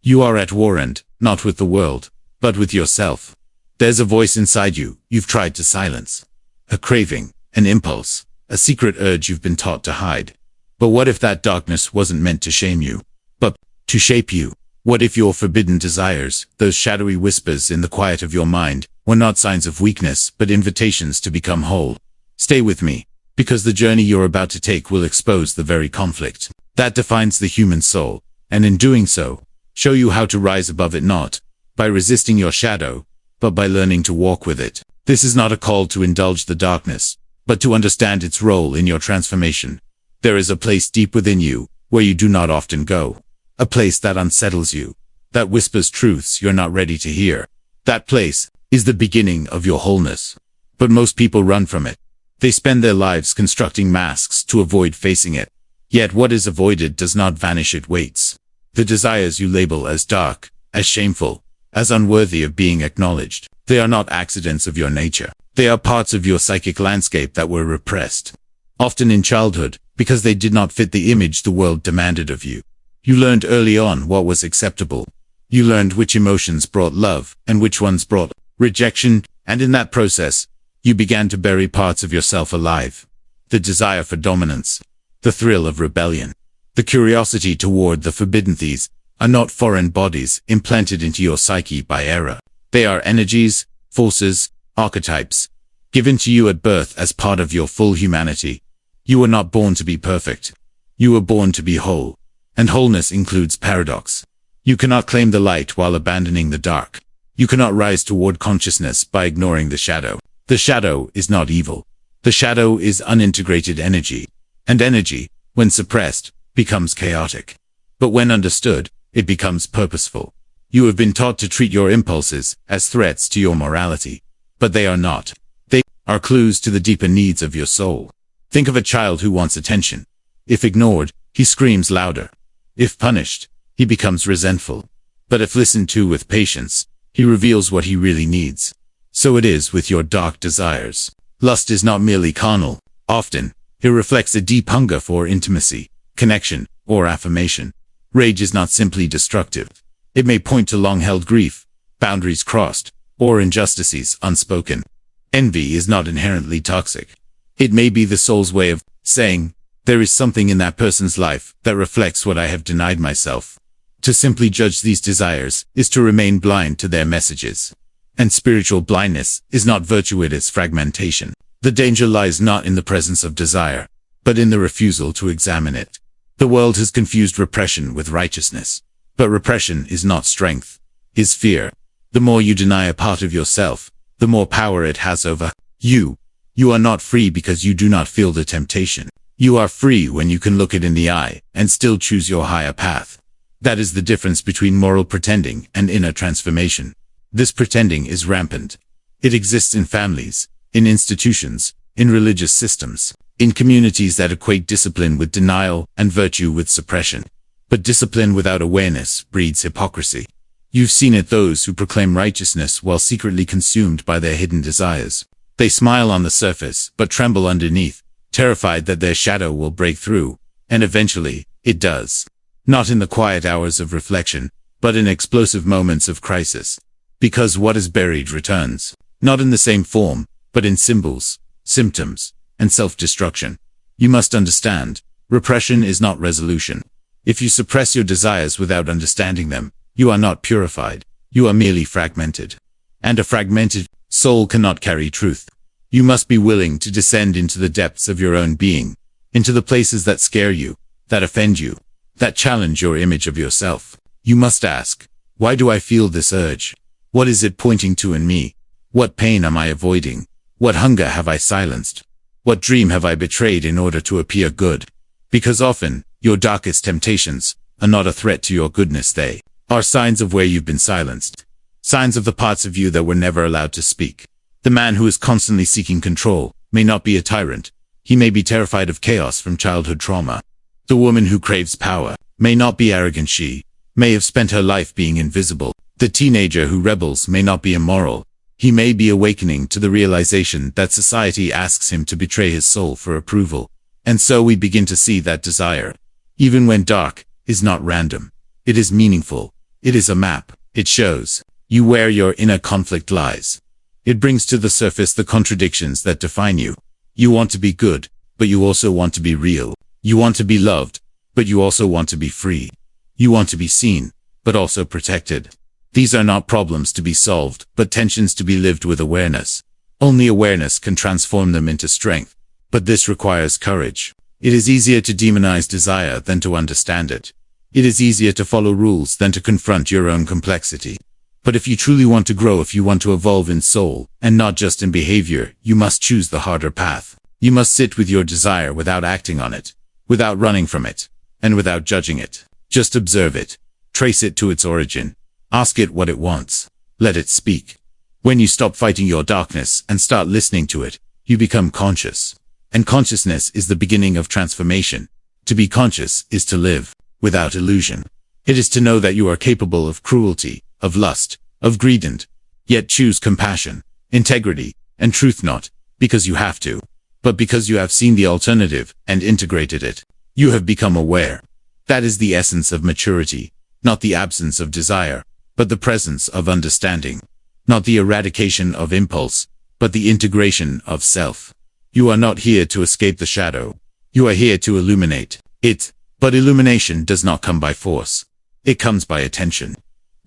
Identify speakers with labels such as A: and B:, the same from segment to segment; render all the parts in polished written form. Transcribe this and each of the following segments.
A: You are at war and, not with the world, but with yourself. There's a voice inside you you've tried to silence. A craving, an impulse, a secret urge you've been taught to hide. But what if that darkness wasn't meant to shame you, but to shape you? What if your forbidden desires, those shadowy whispers in the quiet of your mind, were not signs of weakness but invitations to become whole? Stay with me, because the journey you're about to take will expose the very conflict that defines the human soul, and in doing so, show you how to rise above it, not by resisting your shadow, but by learning to walk with it. This is not a call to indulge the darkness, but to understand its role in your transformation. There is a place deep within you, where you do not often go. A place that unsettles you, that whispers truths you're not ready to hear. That place is the beginning of your wholeness. But most people run from it. They spend their lives constructing masks to avoid facing it. Yet what is avoided does not vanish, it waits. The desires you label as dark, as shameful, as unworthy of being acknowledged, they are not accidents of your nature. They are parts of your psychic landscape that were repressed, often in childhood, because they did not fit the image the world demanded of you. You learned early on what was acceptable. You learned which emotions brought love and which ones brought rejection, and in that process, you began to bury parts of yourself alive. The desire for dominance, the thrill of rebellion, the curiosity toward the forbidden things are not foreign bodies implanted into your psyche by error. They are energies, forces, archetypes, given to you at birth as part of your full humanity. You were not born to be perfect. You were born to be whole. And wholeness includes paradox. You cannot claim the light while abandoning the dark. You cannot rise toward consciousness by ignoring the shadow. The shadow is not evil. The shadow is unintegrated energy. And energy, when suppressed, becomes chaotic. But when understood, it becomes purposeful. You have been taught to treat your impulses as threats to your morality. But they are not. They are clues to the deeper needs of your soul. Think of a child who wants attention. If ignored, he screams louder. If punished, he becomes resentful. But if listened to with patience, he reveals what he really needs. So it is with your dark desires. Lust is not merely carnal. Often, it reflects a deep hunger for intimacy, connection, or affirmation. Rage is not simply destructive. It may point to long-held grief, boundaries crossed, or injustices unspoken. Envy is not inherently toxic. It may be the soul's way of saying, there is something in that person's life that reflects what I have denied myself. To simply judge these desires is to remain blind to their messages. And spiritual blindness is not virtue, it is fragmentation. The danger lies not in the presence of desire, but in the refusal to examine it. The world has confused repression with righteousness. But repression is not strength, is fear. The more you deny a part of yourself, the more power it has over you. You are not free because you do not feel the temptation. You are free when you can look it in the eye and still choose your higher path. That is the difference between moral pretending and inner transformation. This pretending is rampant. It exists in families, in institutions, in religious systems, in communities that equate discipline with denial and virtue with suppression. But discipline without awareness breeds hypocrisy. You've seen it, those who proclaim righteousness while secretly consumed by their hidden desires. They smile on the surface, but tremble underneath, terrified that their shadow will break through, and eventually, it does. Not in the quiet hours of reflection, but in explosive moments of crisis. Because what is buried returns, not in the same form, but in symbols, symptoms, and self-destruction. You must understand, repression is not resolution. If you suppress your desires without understanding them, you are not purified. You are merely fragmented. And a fragmented soul cannot carry truth. You must be willing to descend into the depths of your own being, into the places that scare you, that offend you, that challenge your image of yourself. You must ask, why do I feel this urge? What is it pointing to in me? What pain am I avoiding? What hunger have I silenced? What dream have I betrayed in order to appear good? Because often, your darkest temptations are not a threat to your goodness, they are signs of where you've been silenced. Signs of the parts of you that were never allowed to speak. The man who is constantly seeking control may not be a tyrant. He may be terrified of chaos from childhood trauma. The woman who craves power may not be arrogant. She may have spent her life being invisible. The teenager who rebels may not be immoral. He may be awakening to the realization that society asks him to betray his soul for approval. And so we begin to see that desire, even when dark, is not random. It is meaningful. It is a map. It shows you where your inner conflict lies. It brings to the surface the contradictions that define you. You want to be good, but you also want to be real. You want to be loved, but you also want to be free. You want to be seen, but also protected. These are not problems to be solved, but tensions to be lived with awareness. Only awareness can transform them into strength, but this requires courage. It is easier to demonize desire than to understand it. It is easier to follow rules than to confront your own complexity. But if you truly want to grow, if you want to evolve in soul, and not just in behavior, you must choose the harder path. You must sit with your desire without acting on it, without running from it, and without judging it. Just observe it. Trace it to its origin. Ask it what it wants. Let it speak. When you stop fighting your darkness and start listening to it, you become conscious. And consciousness is the beginning of transformation. To be conscious is to live without illusion. It is to know that you are capable of cruelty, of lust, of greed, and yet choose compassion, integrity, and truth, not because you have to, but because you have seen the alternative and integrated it. You have become aware. That is the essence of maturity, not the absence of desire, but the presence of understanding, not the eradication of impulse, but the integration of self. You are not here to escape the shadow. You are here to illuminate it. But illumination does not come by force. It comes by attention.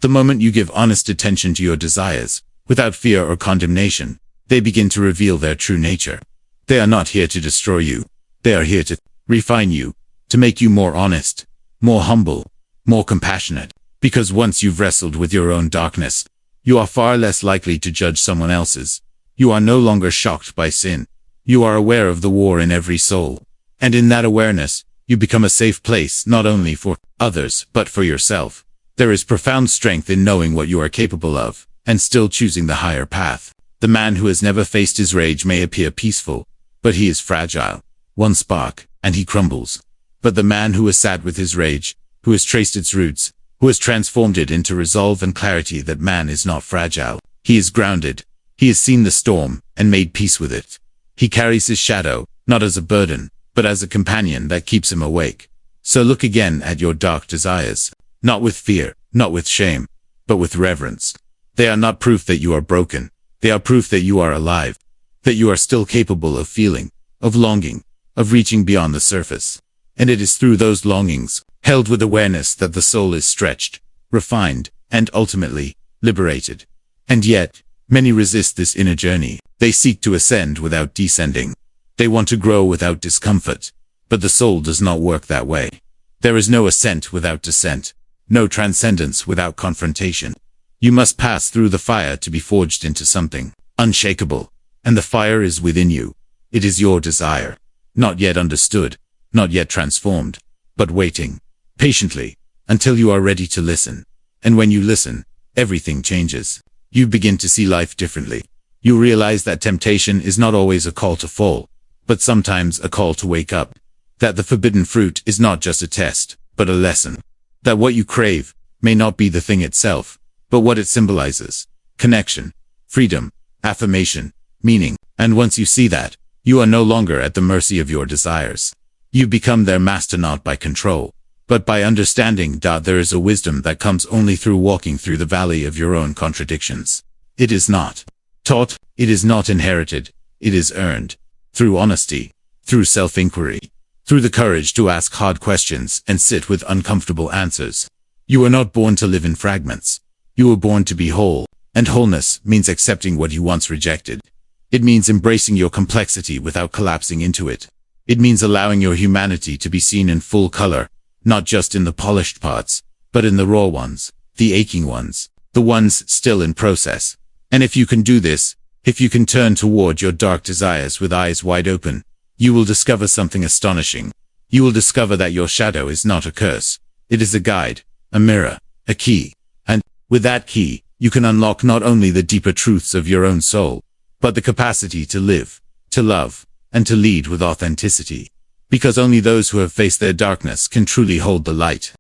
A: The moment you give honest attention to your desires, without fear or condemnation, they begin to reveal their true nature. They are not here to destroy you. They are here to refine you, to make you more honest, more humble, more compassionate. Because once you've wrestled with your own darkness, you are far less likely to judge someone else's. You are no longer shocked by sin. You are aware of the war in every soul. And in that awareness, you become a safe place not only for others, but for yourself. There is profound strength in knowing what you are capable of, and still choosing the higher path. The man who has never faced his rage may appear peaceful, but he is fragile. One spark, and he crumbles. But the man who has sat with his rage, who has traced its roots, who has transformed it into resolve and clarity, that man is not fragile. He is grounded. He has seen the storm, and made peace with it. He carries his shadow, not as a burden, but as a companion that keeps him awake. So look again at your dark desires, not with fear, not with shame, but with reverence. They are not proof that you are broken. They are proof that you are alive, that you are still capable of feeling, of longing, of reaching beyond the surface. And it is through those longings, held with awareness, that the soul is stretched, refined, and ultimately liberated. And yet, many resist this inner journey. They seek to ascend without descending. They want to grow without discomfort, but the soul does not work that way. There is no ascent without descent, no transcendence without confrontation. You must pass through the fire to be forged into something unshakable, and the fire is within you. It is your desire, not yet understood, not yet transformed, but waiting patiently until you are ready to listen. And when you listen, everything changes. You begin to see life differently. You realize that temptation is not always a call to fall, but sometimes a call to wake up. That the forbidden fruit is not just a test, but a lesson. That what you crave may not be the thing itself, but what it symbolizes: connection, freedom, affirmation, meaning. And once you see that, you are no longer at the mercy of your desires. You become their master, not by control, but by understanding. There is a wisdom that comes only through walking through the valley of your own contradictions. It is not taught, it is not inherited, it is earned. Through honesty, through self-inquiry, through the courage to ask hard questions and sit with uncomfortable answers. You are not born to live in fragments. You were born to be whole, and wholeness means accepting what you once rejected. It means embracing your complexity without collapsing into it. It means allowing your humanity to be seen in full color, not just in the polished parts, but in the raw ones, the aching ones, the ones still in process. And if you can do this, if you can turn toward your dark desires with eyes wide open, you will discover something astonishing. You will discover that your shadow is not a curse. It is a guide, a mirror, a key. And with that key, you can unlock not only the deeper truths of your own soul, but the capacity to live, to love, and to lead with authenticity. Because only those who have faced their darkness can truly hold the light.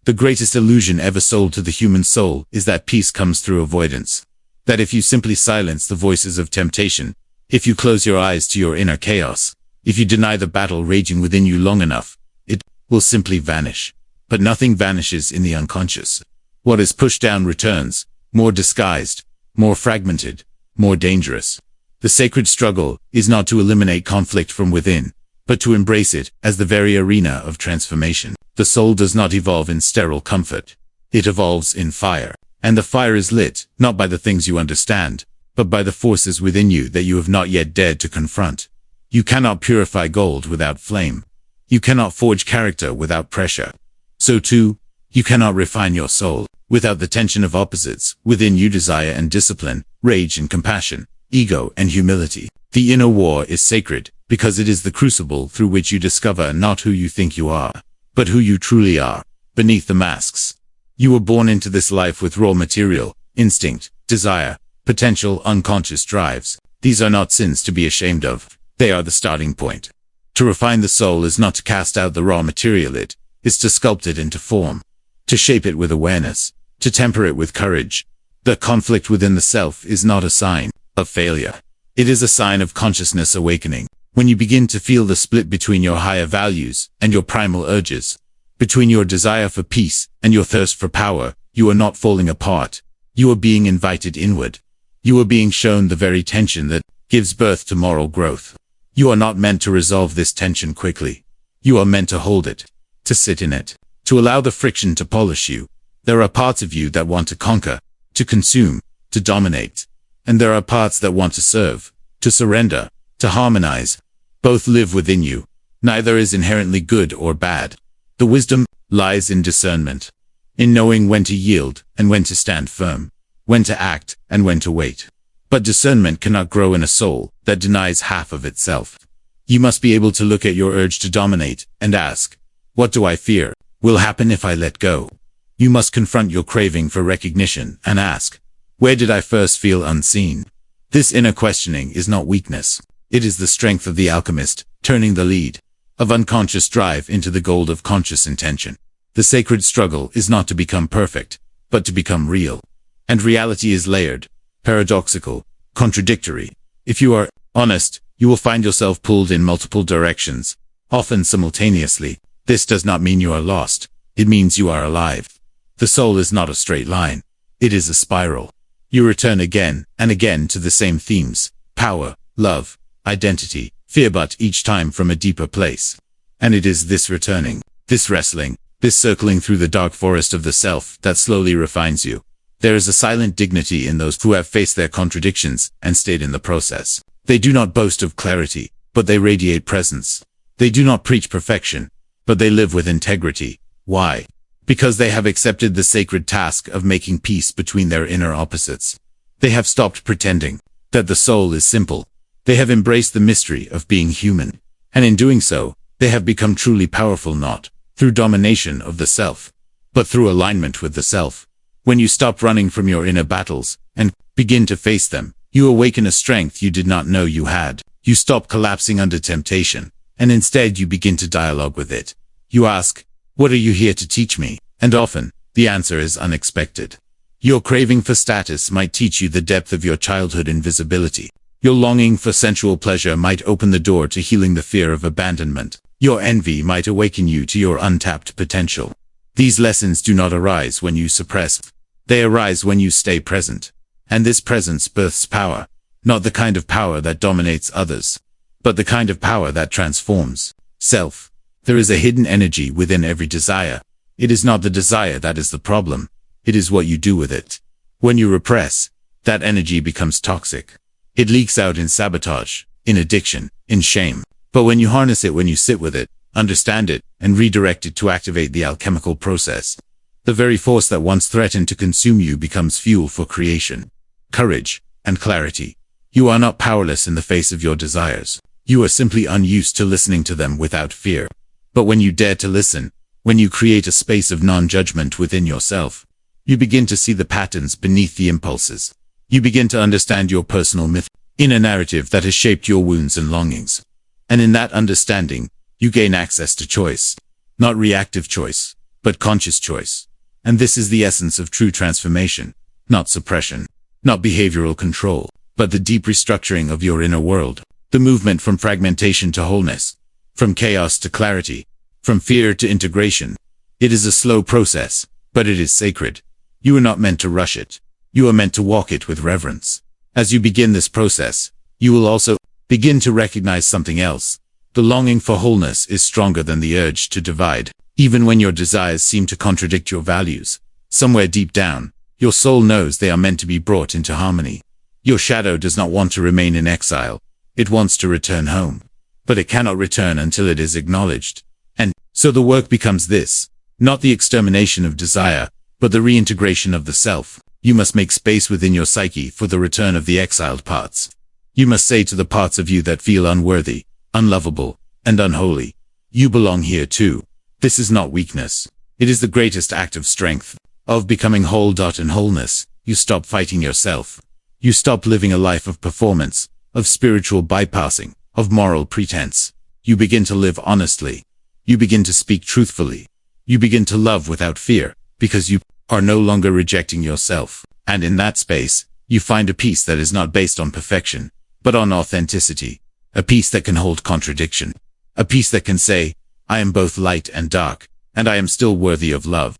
A: The greatest illusion ever sold to the human soul is that peace comes through avoidance. That if you simply silence the voices of temptation, if you close your eyes to your inner chaos, if you deny the battle raging within you long enough, it will simply vanish. But nothing vanishes in the unconscious. What is pushed down returns, more disguised, more fragmented, more dangerous. The sacred struggle is not to eliminate conflict from within, but to embrace it as the very arena of transformation. The soul does not evolve in sterile comfort. It evolves in fire. And the fire is lit, not by the things you understand, but by the forces within you that you have not yet dared to confront. You cannot purify gold without flame. You cannot forge character without pressure. So too, you cannot refine your soul without the tension of opposites within you: desire and discipline, rage and compassion, ego and humility. The inner war is sacred because it is the crucible through which you discover not who you think you are, but who you truly are, beneath the masks. You were born into this life with raw material, instinct, desire, potential, unconscious drives. These are not sins to be ashamed of. They are the starting point. To refine the soul is not to cast out the raw material, it is to sculpt it into form, to shape it with awareness, to temper it with courage. The conflict within the self is not a sign of failure. It is a sign of consciousness awakening. When you begin to feel the split between your higher values and your primal urges, between your desire for peace and your thirst for power, you are not falling apart. You are being invited inward. You are being shown the very tension that gives birth to moral growth. You are not meant to resolve this tension quickly. You are meant to hold it, to sit in it, to allow the friction to polish you. There are parts of you that want to conquer, to consume, to dominate. And there are parts that want to serve, to surrender, to harmonize. Both live within you. Neither is inherently good or bad. The wisdom lies in discernment, in knowing when to yield and when to stand firm, when to act and when to wait. But discernment cannot grow in a soul that denies half of itself. You must be able to look at your urge to dominate and ask, what do I fear will happen if I let go? You must confront your craving for recognition and ask, where did I first feel unseen? This inner questioning is not weakness. It is the strength of the alchemist, turning the lead of unconscious drive into the gold of conscious intention. The sacred struggle is not to become perfect, but to become real. And reality is layered, paradoxical, contradictory. If you are honest, you will find yourself pulled in multiple directions, often simultaneously. This does not mean you are lost. It means you are alive. The soul is not a straight line. It is a spiral. You return again and again to the same themes: power, love, identity, fear, but each time from a deeper place. And it is this returning, this wrestling, this circling through the dark forest of the self that slowly refines you. There is a silent dignity in those who have faced their contradictions and stayed in the process. They do not boast of clarity, but they radiate presence. They do not preach perfection, but they live with integrity. Why? Because they have accepted the sacred task of making peace between their inner opposites. They have stopped pretending that the soul is simple. They have embraced the mystery of being human. And in doing so, they have become truly powerful, not through domination of the self, but through alignment with the self. When you stop running from your inner battles and begin to face them, you awaken a strength you did not know you had. You stop collapsing under temptation, and instead you begin to dialogue with it. You ask, what are you here to teach me? And often, the answer is unexpected. Your craving for status might teach you the depth of your childhood invisibility. Your longing for sensual pleasure might open the door to healing the fear of abandonment. Your envy might awaken you to your untapped potential. These lessons do not arise when you suppress. They arise when you stay present. And this presence births power. Not the kind of power that dominates others, but the kind of power that transforms self. There is a hidden energy within every desire. It is not the desire that is the problem. It is what you do with it. When you repress, that energy becomes toxic. It leaks out in sabotage, in addiction, in shame. But when you harness it, when you sit with it, understand it, and redirect it to activate the alchemical process, the very force that once threatened to consume you becomes fuel for creation, courage, and clarity. You are not powerless in the face of your desires. You are simply unused to listening to them without fear. But when you dare to listen, when you create a space of non-judgment within yourself, you begin to see the patterns beneath the impulses. You begin to understand your personal myth, inner narrative that has shaped your wounds and longings. And in that understanding, you gain access to choice. Not reactive choice, but conscious choice. And this is the essence of true transformation. Not suppression, not behavioral control, but the deep restructuring of your inner world. The movement from fragmentation to wholeness, from chaos to clarity, from fear to integration. It is a slow process, but it is sacred. You are not meant to rush it. You are meant to walk it with reverence. As you begin this process, you will also begin to recognize something else. The longing for wholeness is stronger than the urge to divide. Even when your desires seem to contradict your values, somewhere deep down, your soul knows they are meant to be brought into harmony. Your shadow does not want to remain in exile. It wants to return home. But it cannot return until it is acknowledged. And so the work becomes this, not the extermination of desire, but the reintegration of the self. You must make space within your psyche for the return of the exiled parts. You must say to the parts of you that feel unworthy, unlovable, and unholy, you belong here too. This is not weakness. It is the greatest act of strength, of becoming whole. In wholeness, you stop fighting yourself. You stop living a life of performance, of spiritual bypassing, of moral pretense. You begin to live honestly. You begin to speak truthfully. You begin to love without fear, because you are no longer rejecting yourself. And in that space, you find a peace that is not based on perfection, but on authenticity. A peace that can hold contradiction. A peace that can say, I am both light and dark, and I am still worthy of love.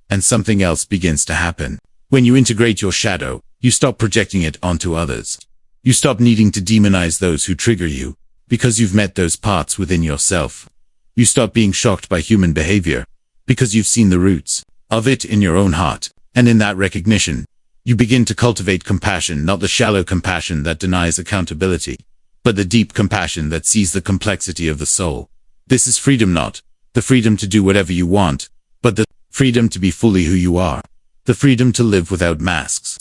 A: And something else begins to happen. When you integrate your shadow, you stop projecting it onto others. You stop needing to demonize those who trigger you, because you've met those parts within yourself. You stop being shocked by human behavior, because you've seen the roots of it in your own heart. And in that recognition, you begin to cultivate compassion, not the shallow compassion that denies accountability, but the deep compassion that sees the complexity of the soul. This is freedom, not the freedom to do whatever you want, but the freedom to be fully who you are. The freedom to live without masks.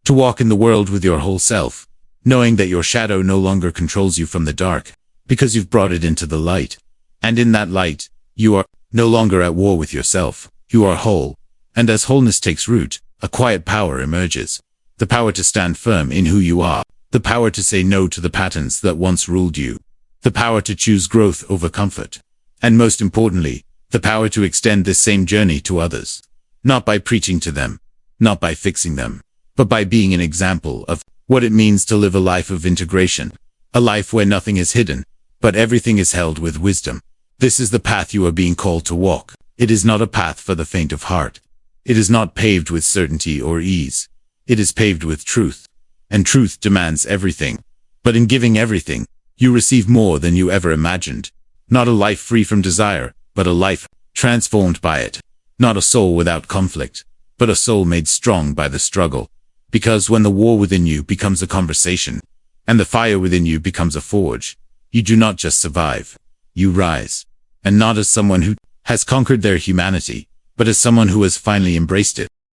A: To walk in the world with your whole self, knowing that your shadow no longer controls you from the dark, because you've brought it into the light. And in that light, you are no longer at war with yourself. You are whole. And as wholeness takes root, a quiet power emerges. The power to stand firm in who you are. The power to say no to the patterns that once ruled you. The power to choose growth over comfort. And most importantly, the power to extend this same journey to others. Not by preaching to them, not by fixing them, but by being an example of what it means to live a life of integration. A life where nothing is hidden, but everything is held with wisdom. This is the path you are being called to walk. It is not a path for the faint of heart. It is not paved with certainty or ease. It is paved with truth. And truth demands everything. But in giving everything, you receive more than you ever imagined. Not a life free from desire, but a life transformed by it. Not a soul without conflict, but a soul made strong by the struggle. Because when the war within you becomes a conversation, and the fire within you becomes a forge, you do not just survive. You rise. And not as someone who has conquered their humanity, but as someone who has finally embraced it.